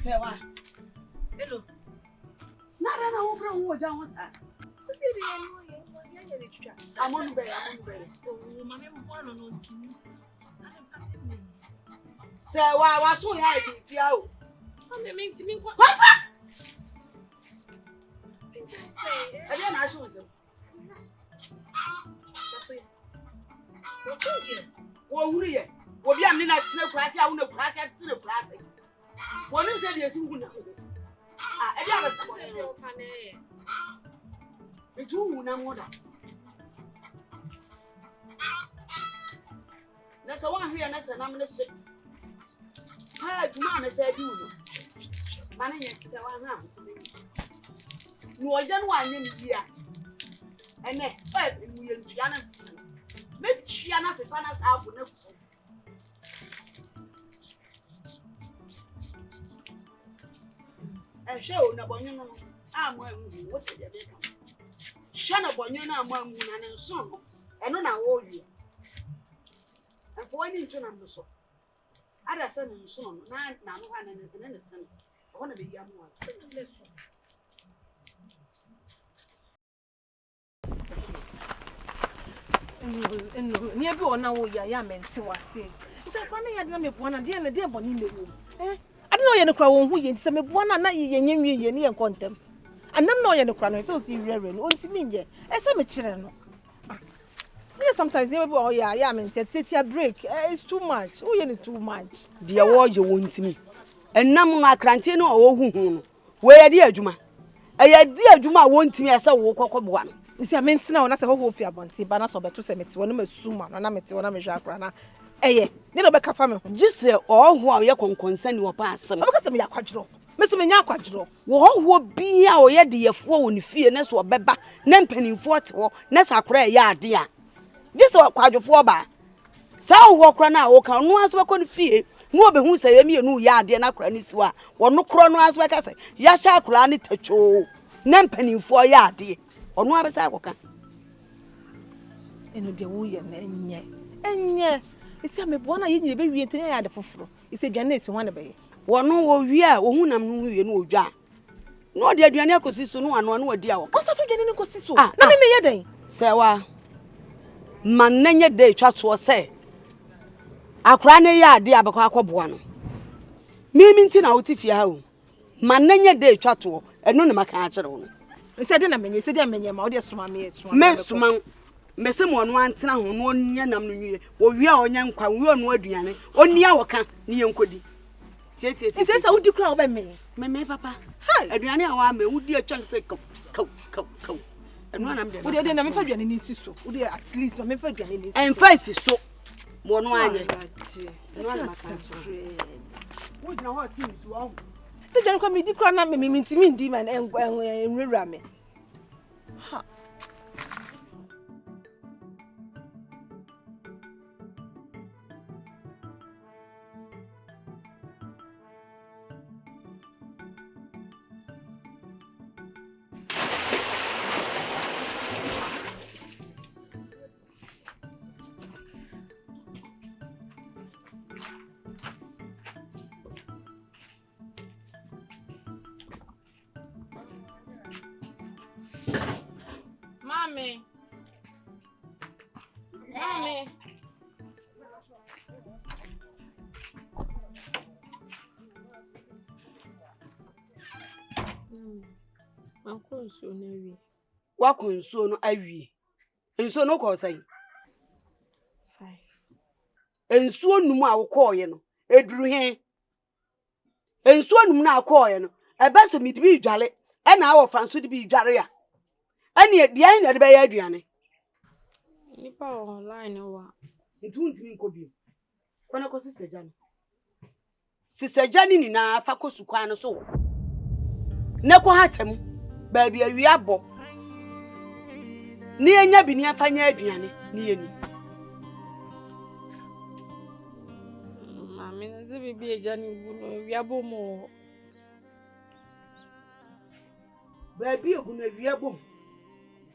Say why? Hello. Nada na ubra wo ja ho sa. Say the annoying. I'm on be. Oh, mama mo no ntimi. Say why so ya bi fia o. Mama me ntimi kwa. What? Pinja say. E dey na show nzem. Just so. Wo huru ye. Wo bi am ni na tire kurase a wo na kurase a tire kurase. Wo nim say dey esi wu na. Ah, e dey abata mo ne. E ju wu na mo da. Na sa wan hwe na sa na me ne hye. Ha, juma me say bi wu no. Mane nye se wan ha. No oje no anye ni bia. Ene, mu ye ntua na. Me tua na pepa na sa abu na ku. Hwe o na bonyo no. Amu amu wo te de be ka. Hwe na bonyo na amu amu na ne nso no. Eno na wo wie. Enfo wani ntu na mso. Ada se ne nso no na no ha na ne sen. Ho na be yi amu a. Se ne so. Near be on now, ya meant to was say. Is that one I had not one and dear bonny room? Eh? I don't know any crown who yin some one and not ye near contem. And I'm not any crown, so see reverend, won't mean ye. As I'm a children. Sometimes never oh yeah, meant to a break. It's too much. Oh, you too much. Dear ward you won't me. And Namma Crantino or whom? Where dear Juma? A dear Juma won't me as a walk of one. Isi amenti na ona se ho fi abonti ba na so beto se meti wonu masuma na meti wona me hwa na eye ne no be kafa me ho gise oho a ye konkonsa ni wo pa asem abeka se me yakwadro me so me nya akwadro wo ho bia o ye de yefo wo ni fie ne so obeba na mpanimfo te ho na sakora ye ade a gise kwadwofo ba sa wo kora na wo kan no aso be ko ni fie no obehu se ye mienu ye ade na kora ni su a wo no kro no aso be ka se ya sha akora ni tacho na mpanimfo ye ade onu abesa akoka eno de wo ye na enye isi amebo na ye nyire be wie ntene ya de foforo isi aduane esi ho na be ye wono wo wie a ohun nam no wie no odwa no de aduane akosi so no ano odi a wo kosa fa aduane ni kosi so na me ye den se wa manenye de twa so se akra ne ye ade abekọ akoboa no mimi nti na wo ti fie ha o manenye de twa to eno ne maka a kire wo no isi de na menye isi de menye ma wo de soma me soma me soma mese mo no antena ho no nya nam no nwie wo wie a onya nkwa wie onu aduane oni a woka ne yenkodi tie isi sa wudi kura wo be me papa aduane a wa me wudi a chan se kau enu na me de wo de na me fa aduane ni si so wo de at least me fa aduane ni en fa si so mo no anye enu na maka wo dina ho ti su o se jani kwa me di kura na me ntimi ndi man enwura me ha Mommy. Mankonso na wi. Wakonso no awie. Enso no ko sai. 5. Enso num a wo koye no eduru he. Enso num na akoye no ebese midibi dwale e na awo franso dibi dware a. Ane de an na de be ya aduane. Nipa online wa. Ntu ntimi nkobi. Kwana ko siseja no. Siseja ni na fa kosu kwan no so. Ne ko hatem ba bia wi abo. Ni enya bi ni afanya aduane ni yeni. Mami nze bibi eja ni bu no wi abo mo. Ba bi ogu no wi abo.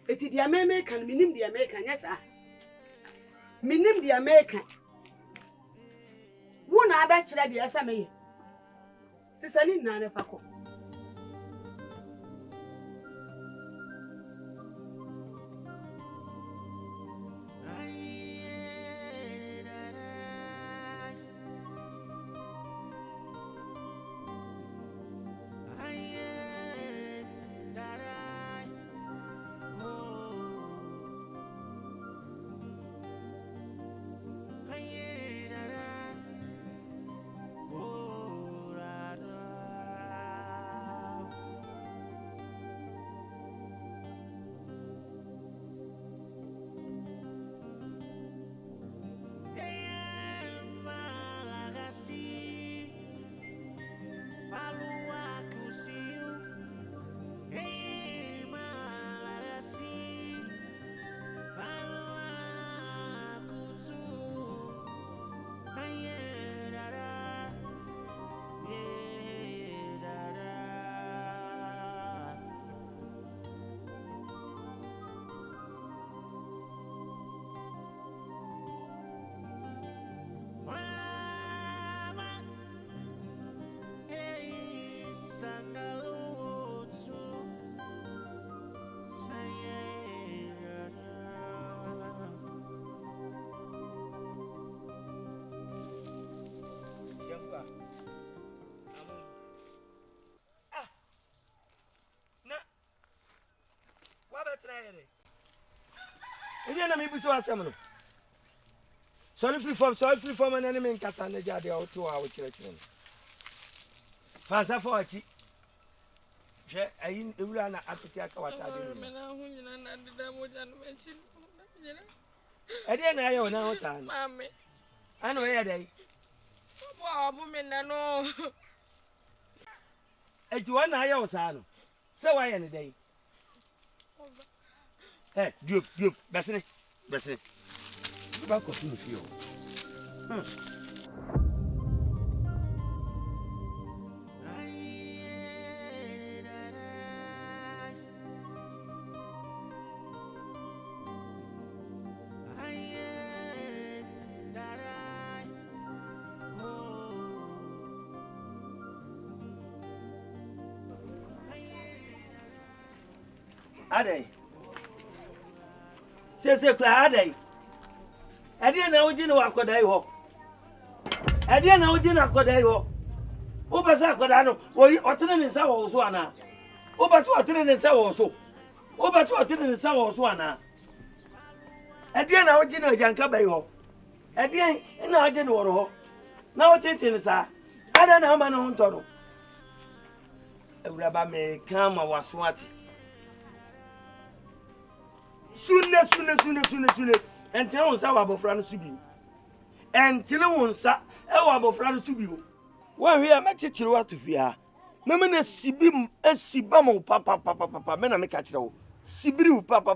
Eti dia meme kan minim dia me kan yesa. Minim dia me kan. Wo na aba kire dia esa me. Sisani na ne fako. Again, I'm able to answer. Sorry for an enemy in Cassandra or 2 hour children. Fancy for a cheap. I didn't run appetite. I didn't know now, son. I know where they. Wow, woman, I know. At 1 hour, son. So I any day. Hey, you, Bessany. Back of you. Ade. Say cry ade. Ade na oji na wakoda ho. Ade na oji na akoda ho. O basa akoda no, otene ne nsa wo so ana. O basa otene ne nsa wo so. O basa otene ne nsa wo so ana. Ade na oji na ajanka bai ho. Ade na oji na woro ho. Na o tete ne sa. Ade na ma na ho nto no. Ewura ba me kan ma waso ate. Sune. Entele wonsa wa abofra no subi. Entele wonsa e wa abofra no subi ho. Wa hwe a machechire wa to fia. Meme na sibim esiba mo papa me na me ka kire wo. Sibiri papa.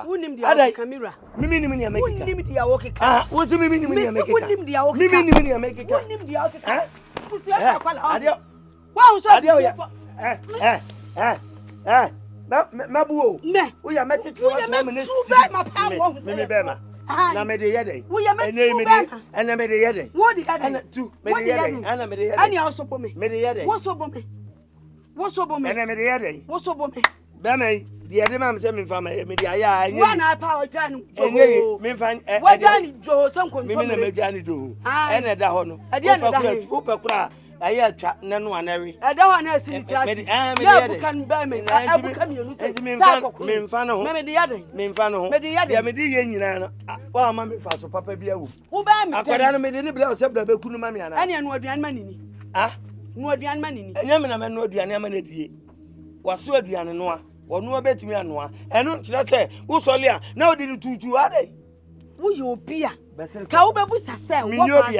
Unim dia camera. Mimi ni ya mekeka. Unim dia woke ka. Ah, wo se mimi ni ya mekeka. Unim dia woke ka. Mimi ni ya mekeka. Unim dia woke ka. Eh? Kusi ya kwala. Adio. Wa unso. Adio ya. Mabuo. Ne. Wo ya mechechire wa to me na sibiri ma pa wo. Mimi be ma. Na me de yede. Wo ya mechechire. Ana me de yede. Wo di yede. Ana tu me de yede. Ana me de yede. Ani also bo me. Me de yede. Wo so bo me. Ana me de yede. Wo so bo me. Be me de yede ma me se me fa me de aya anyi. Wa na pa ojanu. Enye me fa wajani jo sanko mimi na medwane do. Ene da ho no. Opakura aye atwa nanu anawe. Eda ho na asiniti asi. Na bukan ba me. Abuka mi enu se. Me mfa no ho. Me de yade. Me mfa no ho. Ya me de ye nyina no. Wa ma me fa so papa bia wo. Wo ba me. Akwada no me de ni bla o se bla be kunu ma me ana. Ene anu aduan manini. Ah? Nu aduan manini. Enye me na me no aduan ama na die. Waso aduan no a. Wonu obetimi anoa. Eno kire se wo sole a na odi ni tutu ade. Wo ye obi a. Ka wo bebu sase wo pa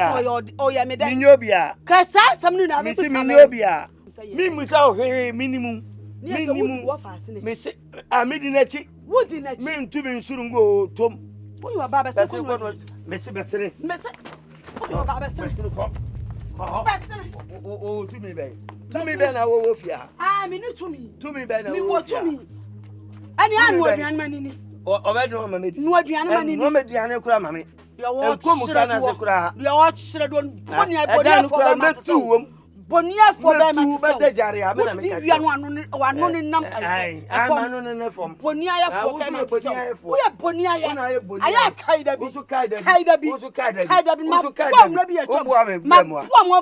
o ya me den. Minyo bia. Ka sa sam nu na me se minyo bia. Mi musa o he minimum. Minimum wo fa ase ne. Me se a me di na chi. Wo di na chi. Me ntu me nsuru ngo tom. Wo yo ba be se ko. Me se besere. Me se. Wo yo ba be se. Ko. Besere. O tu me be. Tu me be na wo fia. Ah me ni tu me. Tu me be na me wo wo tu me. Ani anu aduan manini. O be do ma me di. Nu aduan manini. No me diane kura ma me. Ya wo ko mu kana se kura. Ya wo chere do woni ai body for ba ma so. Bonia for them tu bede jare a me na me ka. You are no nam. Ai, amanu ne ne fom. Bonia for them. We are Bonia. Aya kaida bi. Usu kaida bi. Kaida bi. Usu kaida bi. Kaida bi. Usu kaida bi. Ma bi e chom. Ma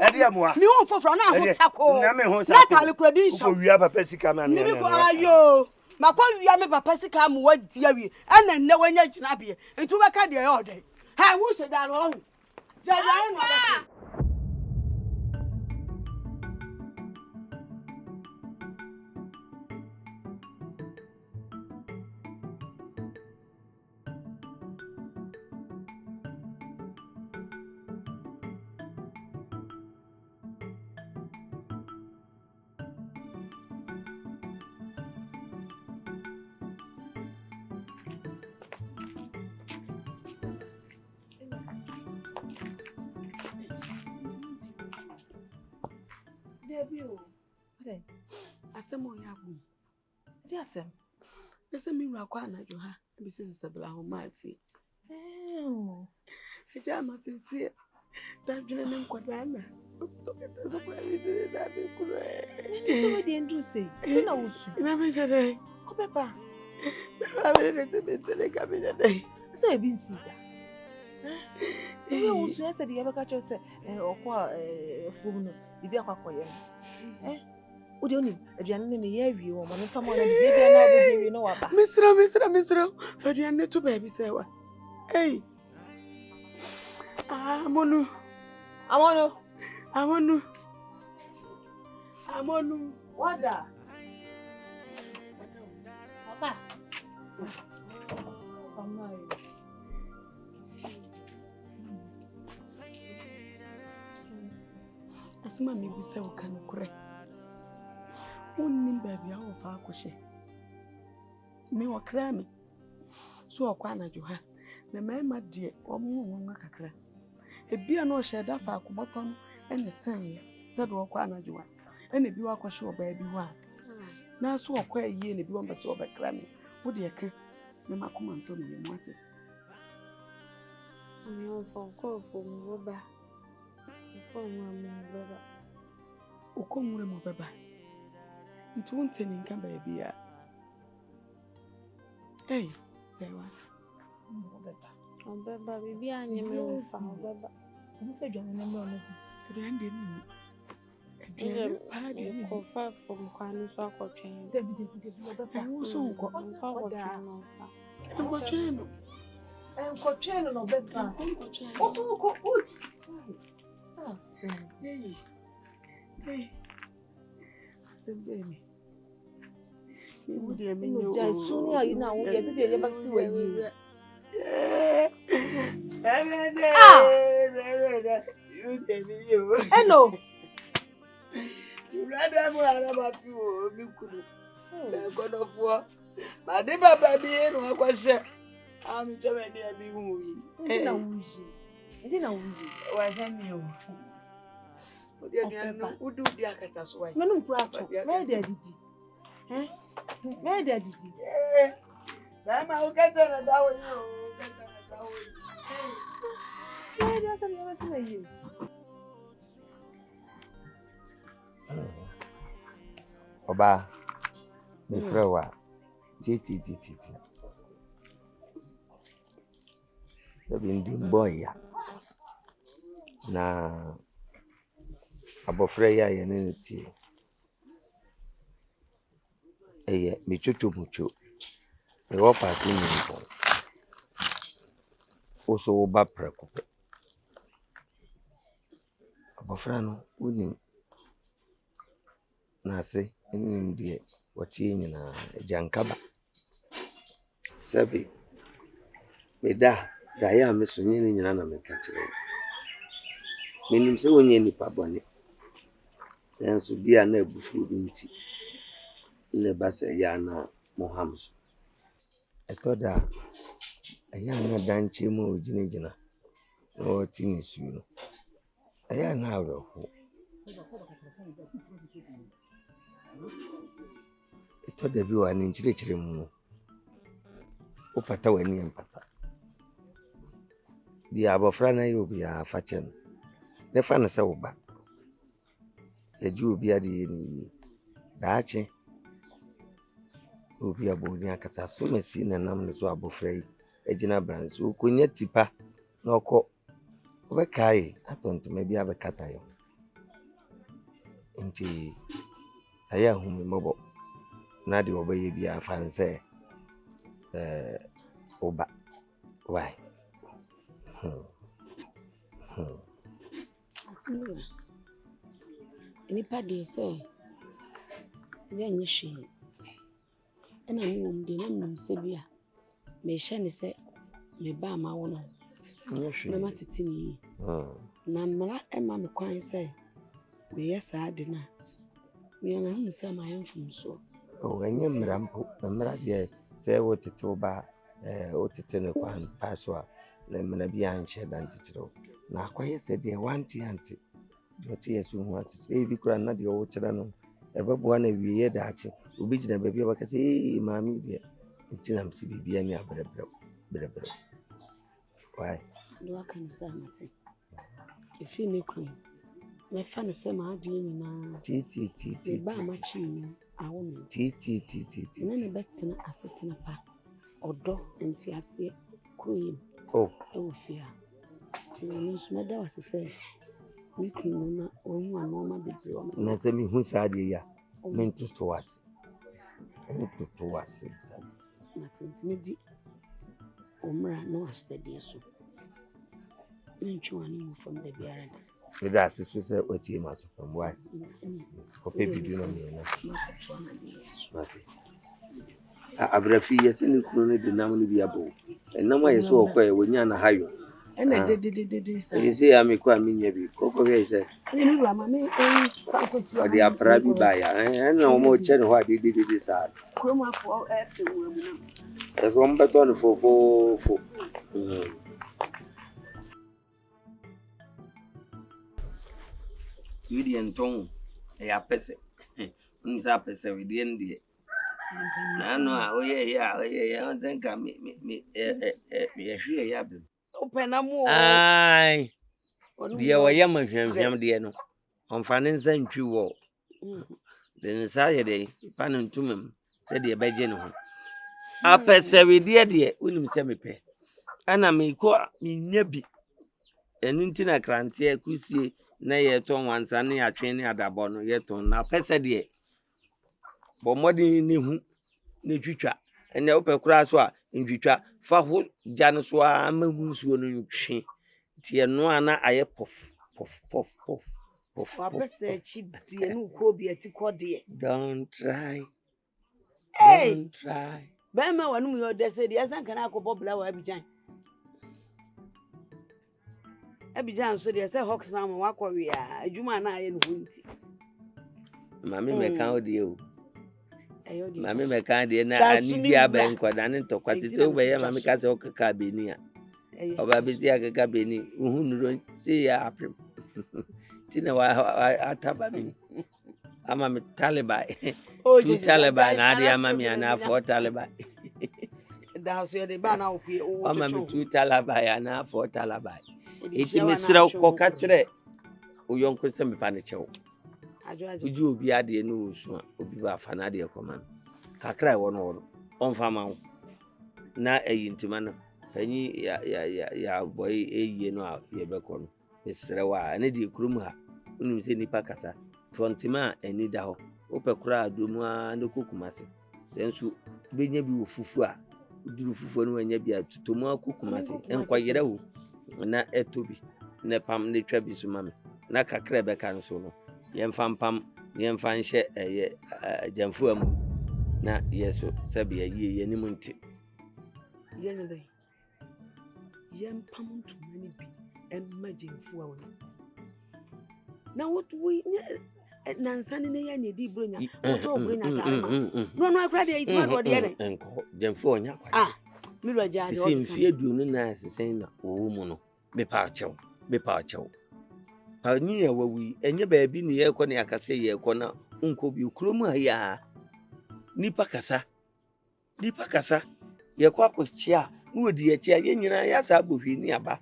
ede amoa. Mi hon foforo na ho sako. Na me ho sako. Na tale credential. Ko wia papa sika ma me. Ni ko ayo. Makwa wia me papa sika mu wadi awie. Ana nne wanya gina bie. Ntu be ka de e ode. Ha wo se da ro. Jada e no be. Asemo ya bu. Di asem. Ese mi wura kwa na jo ha. Bi se sebla ho ma fi. Eja matiti. Da dwene ne nkwada na. To kete so kwa bi dire da be kuro e. So we dey do say. You na wusu. Na me jade. Ko pepa. Ba be ne te be tele ka me jade. So e bi nsi da. We wusu ese de yebeka cho say okwa fom no bibi akwakoye no. Udi oni aduane ne ye awie wo mo ne fam ona de bia na obo de no waba. Misra. Fa aduane to ba bi se wa. Hey. Amonu. Wada. Papa. Asima me bi se wo kan kure. Unnim baby a wo fa akɔhye. Me wakra me. So okwa na jo ha. Na mema de omo kakra. Ebia na o hyeda fa akobɔtɔ no ene sanye. Se do okwa na jo ha. Ene bi wakɔhye oba bi ho a. Na so okwa yie ne bi won bese obekra me. Wo de eka me makoma nto me mu ate. Ayo fo mo baba. Ukomure mo baba. Nti wonte ni nka baby a. Hey, sewa. Baba bibi anye me wo fa baba. Mo fe dwane ne mo no titi. Rende ni. Edwe pa de ni. Ko fa fom kwanu so akotwen. Debi baba. Wo so nko. Oda no fa. Nkotwe no. Nkotwe no baba. Nkotwe. O so ko ut. Hey. Asembeni. Ni de me no jai suni ayi na wo ye ti de ye ba si wa yi. You de me you. Hello. You rather mo ara ma fi o mi kunu. E godo fo. Ma de baba bi e no akwahye. Am jome de abi hu yi. Ndi na wuji. Wa hemi o. Odi aduane no udu di akata so wa. Menu nkura to. Me de adidi. Me de adidi. Mama o kete na dawo ni o. Me de asa ni wasi na yi. Oba. Me frewa. Titi. Sabi ndi boy ya. Na abofra ya ye ne tie. Eye me chocho mucho. E wo fa si ni ko. Oso wo ba preko. Abofra no uni na se ni ndie wotie nyina jankaba. Sabi me da ya me so nyina nyina na me ka kire. Menim se wonye nipa bone. Enso bia na abufu nti. Le basa ya na Mohammed. Etoda aya na danche mu ojinejina. O tini suno. Aya na awro. Etoda bi wa ni nchire mu. O pata wani empata. Di abofra na yo bia fachen. Ne fa na se wo ba. yɛgye obi ade yɛ ni daakye obi abɔni akasa somasi na nam ne so abɔfra yi agyina branse okonya tipa na ɔkɔ ɔbɛkae atɔntoma bi abɛkata yɛ nti ayɛ ahome mmɔbɔ na de ɔbɛyɛ bi afa ne sɛ Oba. Why? Nipa de say ya nye hwe ena me wom de na nnum se bia me hye ne se me ba ma wo no na matete ni na mra ema me kwan se me yesa de na me na hu se ma yemfum so o enye mra mpo mra de se wo tete oba o tete ne kwan paso a na mra bia anhye dan titiro na akwaye se de wanti anti Yoti yesu hu asisi bi kura na de wo kyerɛ no ɛbɛboa na wiye daache obi gyina baabi aba kase maami de ntinam si bibia ni abrebre why do aka ne sa mate efi ne kru me fa ne se ma ade nyina ti ba ma chi ni awo me ti na ne betena asetena pa odo nti ase kru yim oh ofia ti no so me da wasese me kunu na onwa no ma bebre o na se mi hu sa de ya me ntutu wase na tinti me di omra no asede so ntwa no from the biara we da asisu se otie maso boy ko pe bibi no me na mate abrafi yesi ni kunu ne de nam no bi abo enam ayeso okoye wonya na hayo ena de sa yesi ya me ko aminya bi koko be se ni wa ma me odi apra bi ba ya ena o mo che ne ho ade sa kroma fo e wo mu na e from beton fo Yudi enton ya pese unza pese widi ndie na no a oye ya nka me hwe ya bem Opena mu ai die wo ya mahwamhwam de no onfa ne nsa ntwi wo de nsa ye de pa no ntumem se de beje ne ho apese widi de unim se mepe ana me ko nya bi enu ntina krante akusie na ye ton wansa ne atwe ne adabo no ye ton na pese de bo modi ne hu ne twitwa ene ope kura so a ntwitwa fa ho gya so a mahu nsuo no ntwe tie no ana aye pof wa pese chi die no ko bi atiko de don't try ba ma wanu mu yo de se de asan kana akobọ bla wa Abidjan so de se hawk sam wa kwa wi a adwuma na aye no hunti mami meka odi o ayo de mami meka de na anidi aba nkwada ne ntokwa se obe ye mami ka se okaka beni a oba bezi akaka beni uhu nuro se ya aprim tina wa ataba mi ama mi talibai tu talibai na ade ama mi ana afọ talibai da so de ba na okue o ama mi tu talibai ana afọ talibai eti misira ko ka kire uyonko se mi pa ne chewo uji obi ade ne osu a obi ba fa na ade ekoma kakra e wono onfa ma na eyintima na fanyi ya boy eyi no a ye beko no misira wa ne de kurum ha unim se nipa kasa tontima ani da ho opekura adomu a ne kokumase sensu benya bi ofufu a uduru fufu no anya bi atutomu akokumase enkwayere wo na etobi ne pam ne twa bi so mame na kakra be kan so no yemfa mpam yemfa nhye eye jamfu amu na yeso sabe ye yanim nti yenede yempam ntumani bi emma jamfu awu na what we nansani ne ya ne di bronya to bronya sa ma no akra de itima do de ne enko jamfu onya kwa miro ja de si mfie duonu na asesen na owo mu no me pa chew ani ya wawi enye baabi ne ye ko ne akase ye ko na nko bi kurom aya nipa kasa ye ko akochia no odi ye chia ye nyina ya sa abohwi ni aba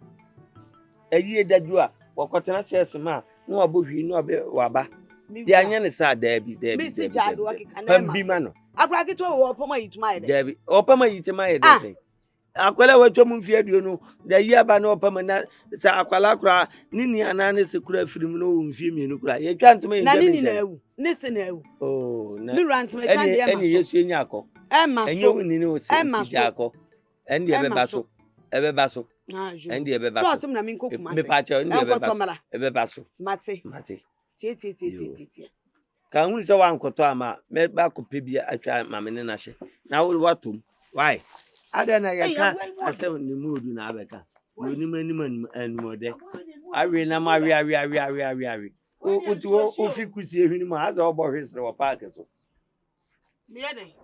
ayi dadua wakotena sesema no abohwi no abe waba Ya anya ne sa Debbie. Missy Jado wakikana. Pambima no. Akra kitu wo poma yituma ide. Debbie. Opama yitima ye de say. Akwala watwa mfie aduo no. Da yi aba na opama na sa akwala kura nini anane se kura firim no mfie mienu kura. Ye twa ntoma ye. Na nini na ewu. Nisi na ewu. Oh, na. Mi rant me chan de Eni Yesu enya akọ. Enye woni ne o se ti akọ. Eni e beba so. E beba so. Eni e beba so. So asim na min kokuma se. Me pa cha eni e beba so. E beba so. Mate. Tie. Ka hu se wa nkoto ama me ba ko pe bi atwa mame ne na hye. Na wo watom. Why? Ada na ye ka asem ni mu odu na abeka. Oni manim anumode. Awe na ma awe. O fi kusie hwini ma aza obo hwesre wo park so. Me yede.